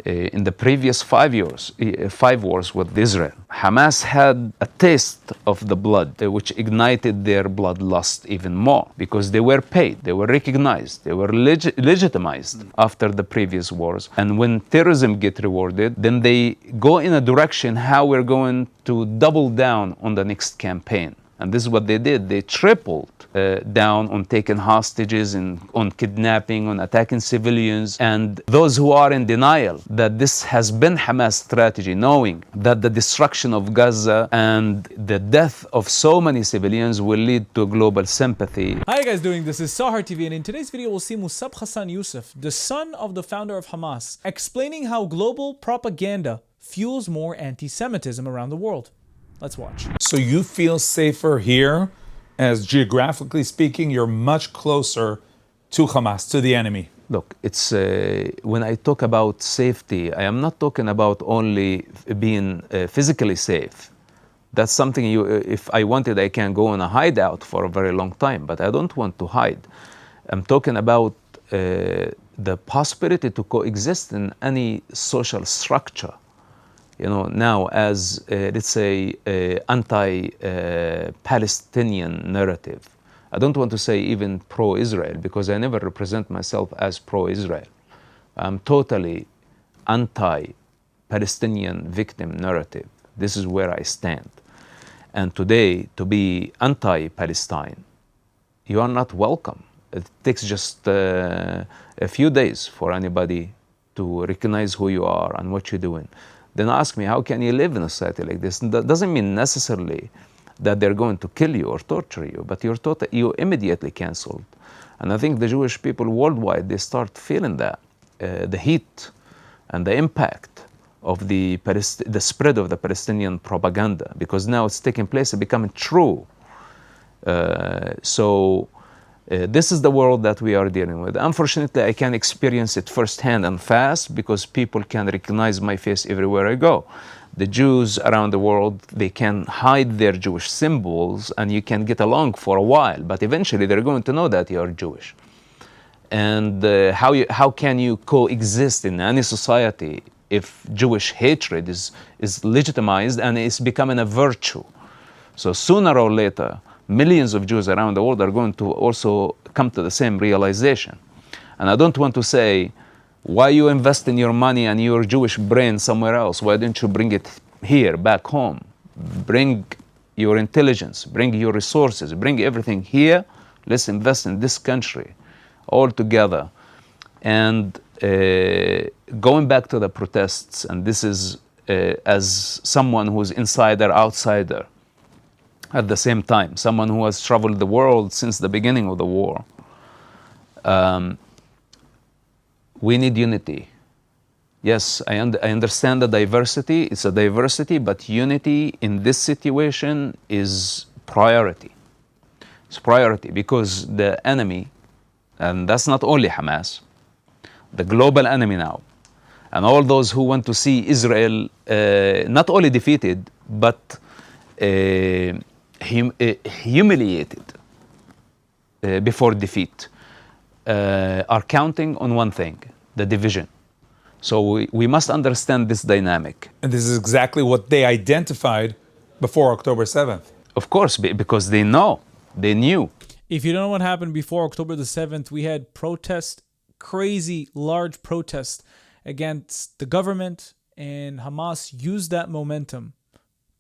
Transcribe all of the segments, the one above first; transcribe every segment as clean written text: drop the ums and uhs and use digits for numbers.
In the previous 5 years, 5 wars with Israel, Hamas had a taste of the blood, which ignited their bloodlust even more, because they were paid, they were recognized, they were legitimized after the previous wars. And when terrorism gets rewarded, then they go in a direction how we're going to double down on the next campaign. And this is what they did. They tripled down on taking hostages and on kidnapping, on attacking civilians. And those who are in denial that this has been Hamas strategy, knowing that the destruction of Gaza and the death of so many civilians will lead to global sympathy. How are you guys doing? This is Sahar TV, and in today's video we'll see Mosab Hassan Yousef, the son of the founder of Hamas, explaining how global propaganda fuels more anti-Semitism around the world. Let's watch. So you feel safer here, as geographically speaking, you're much closer to Hamas, to the enemy. Look, it's when I talk about safety, I am not talking about only being physically safe. That's something if I wanted, I can go in a hideout for a very long time, but I don't want to hide. I'm talking about the possibility to coexist in any social structure. You know, now as, let's say, anti-Palestinian narrative. I don't want to say even pro-Israel, because I never represent myself as pro-Israel. I'm totally anti-Palestinian victim narrative. This is where I stand. And today, to be anti-Palestine, you are not welcome. It takes just a few days for anybody to recognize who you are and what you're doing. Then ask me, how can you live in a society like this? And that doesn't mean necessarily that they're going to kill you or torture you, but you're immediately canceled. And I think the Jewish people worldwide, they start feeling that, the heat and the impact of the spread of the Palestinian propaganda, because now it's taking place and becoming true. This is the world that we are dealing with. Unfortunately, I can experience it firsthand and fast, because people can recognize my face everywhere I go. The Jews around the world, they can hide their Jewish symbols and you can get along for a while, but eventually they're going to know that you are Jewish. And how can you coexist in any society if Jewish hatred is legitimized and is becoming a virtue? So sooner or later, millions of Jews around the world are going to also come to the same realization. And I don't want to say, why you invest in your money and your Jewish brain somewhere else? Why don't you bring it here, back home? Bring your intelligence, bring your resources, bring everything here. Let's invest in this country all together. And going back to the protests, and this is as someone who's insider, outsider, at the same time, someone who has traveled the world since the beginning of the war. We need unity. Yes, I understand the diversity. It's a diversity, but unity in this situation is priority. It's priority because the enemy, and that's not only Hamas, the global enemy now, and all those who want to see Israel not only defeated, but humiliated before defeat, are counting on one thing: the division. So we must understand this dynamic. And this is exactly what they identified before October 7th. Of course, because they knew. If you don't know what happened before October the 7th, we had protests, crazy large protests against the government, and Hamas used that momentum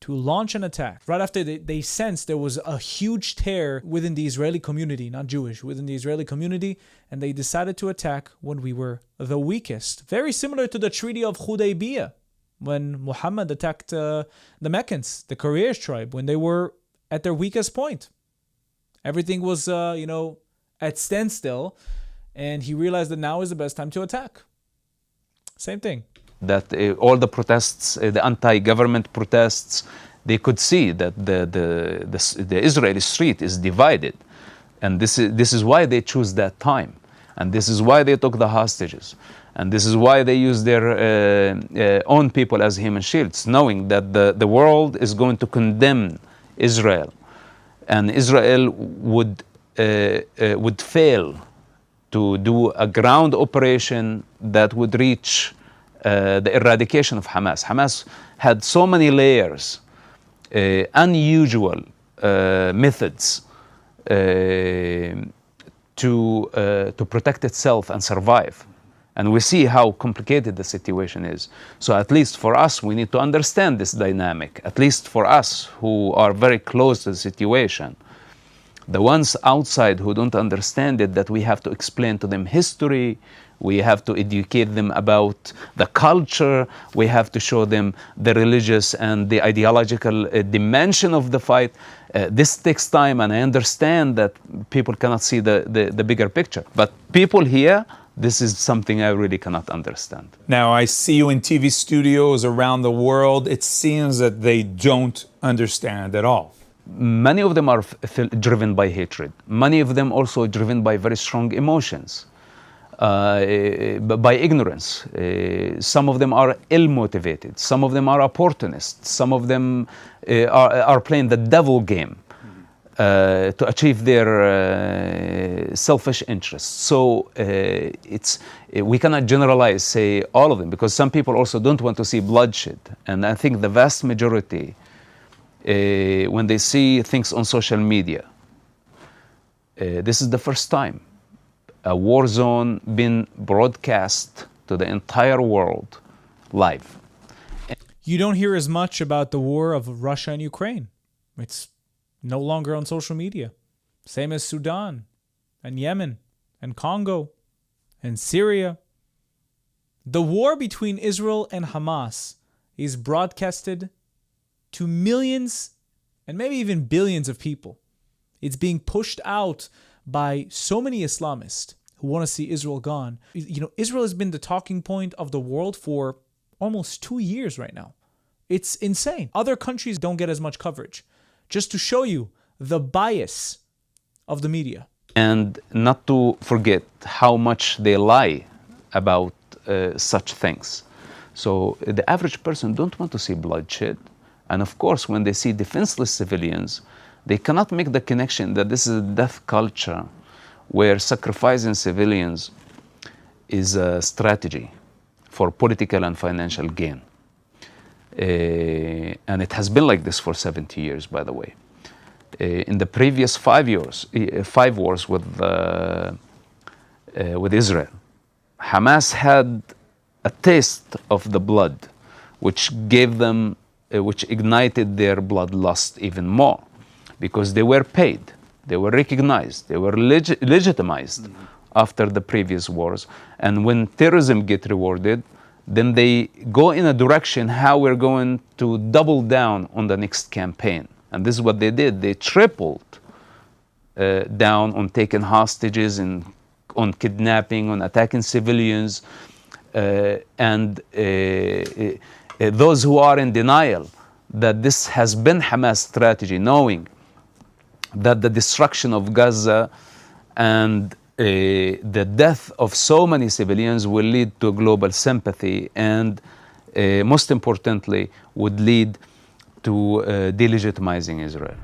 to launch an attack. Right after they sensed there was a huge tear within the Israeli community, not Jewish, within the Israeli community, and they decided to attack when we were the weakest. Very similar to the Treaty of Hudaybiyah, when Muhammad attacked the Meccans, the Quraysh tribe, when they were at their weakest point. Everything was, at standstill, and he realized that now is the best time to attack. Same thing. That all the protests, the anti-government protests, they could see that the Israeli street is divided, and this is why they choose that time, and this is why they took the hostages, and this is why they use their own people as human shields, knowing that the world is going to condemn Israel, and Israel would fail to do a ground operation that would reach the eradication of Hamas. Hamas had so many layers, unusual methods to protect itself and survive. And we see how complicated the situation is. So at least for us, we need to understand this dynamic, at least for us who are very close to the situation. The ones outside who don't understand it, that we have to explain to them history, we have to educate them about the culture, we have to show them the religious and the ideological dimension of the fight. This takes time, and I understand that people cannot see the bigger picture. But people here, this is something I really cannot understand. Now, I see you in TV studios around the world. It seems that they don't understand at all. Many of them are driven by hatred. Many of them also driven by very strong emotions, by ignorance. Some of them are ill-motivated. Some of them are opportunists. Some of them are playing the devil game to achieve their selfish interests. So we cannot generalize, say all of them, because some people also don't want to see bloodshed. And I think the vast majority, when they see things on social media, this is the first time a war zone been broadcast to the entire world live. You don't hear as much about the war of Russia and Ukraine. It's no longer on social media. Same as Sudan and Yemen and Congo and Syria. The war between Israel and Hamas is broadcasted to millions and maybe even billions of people. It's being pushed out by so many Islamists who want to see Israel gone. You know, Israel has been the talking point of the world for almost 2 years right now. It's insane. Other countries don't get as much coverage. Just to show you the bias of the media. And not to forget how much they lie about such things. So the average person don't want to see bloodshed. And of course, when they see defenseless civilians, they cannot make the connection that this is a death culture where sacrificing civilians is a strategy for political and financial gain. And it has been like this for 70 years, by the way. In the previous 5 wars with Israel, Hamas had a taste of the blood, which gave them, which ignited their bloodlust even more, because they were paid, they were recognized, they were legitimized after the previous wars. And when terrorism get rewarded, then they go in a direction how we're going to double down on the next campaign. And this is what they did. They tripled down on taking hostages and on kidnapping, on attacking civilians. And those who are in denial that this has been Hamas strategy, knowing that the destruction of Gaza and the death of so many civilians will lead to global sympathy, and most importantly, would lead to delegitimizing Israel.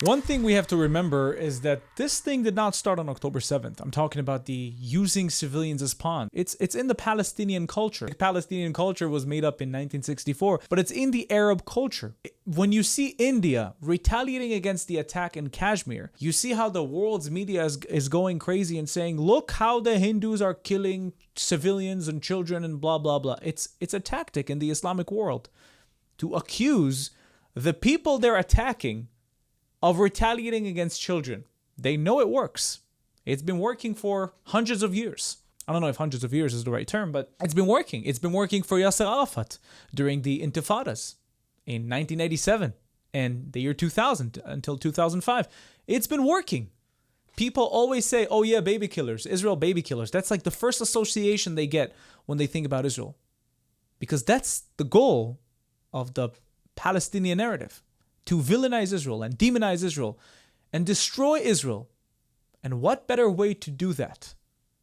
One thing we have to remember is that this thing did not start on October 7th. I'm talking about the using civilians as pawns. It's in the Palestinian culture. The Palestinian culture was made up in 1964, but it's in the Arab culture. When you see India retaliating against the attack in Kashmir, you see how the world's media is going crazy and saying, look how the Hindus are killing civilians and children and blah, blah, blah. It's a tactic in the Islamic world to accuse the people they're attacking of retaliating against children. They know it works. It's been working for hundreds of years. I don't know if hundreds of years is the right term, but it's been working. It's been working for Yasser Arafat during the Intifadas in 1987 and the year 2000 until 2005. It's been working. People always say, oh yeah, baby killers, Israel baby killers. That's like the first association they get when they think about Israel. Because that's the goal of the Palestinian narrative, to villainize Israel and demonize Israel and destroy Israel. And what better way to do that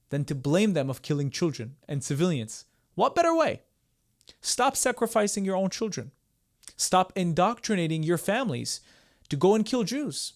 than to blame them of killing children and civilians? What better way? Stop sacrificing your own children. Stop indoctrinating your families to go and kill Jews.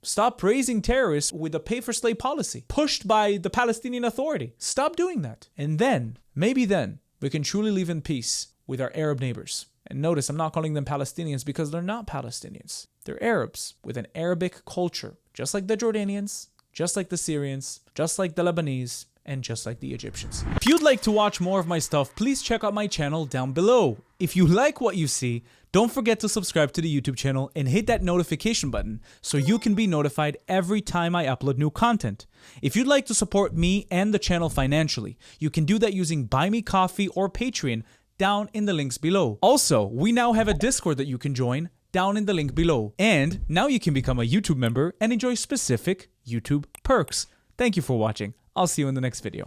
Stop raising terrorists with a pay-for-slay policy pushed by the Palestinian Authority. Stop doing that. And then, maybe then, we can truly live in peace with our Arab neighbors. And notice, I'm not calling them Palestinians because they're not Palestinians. They're Arabs with an Arabic culture, just like the Jordanians, just like the Syrians, just like the Lebanese, and just like the Egyptians. If you'd like to watch more of my stuff, please check out my channel down below. If you like what you see, don't forget to subscribe to the YouTube channel and hit that notification button so you can be notified every time I upload new content. If you'd like to support me and the channel financially, you can do that using Buy Me Coffee or Patreon down in the links below. Also, we now have a Discord that you can join down in the link below. And now you can become a YouTube member and enjoy specific YouTube perks. Thank you for watching. I'll see you in the next video.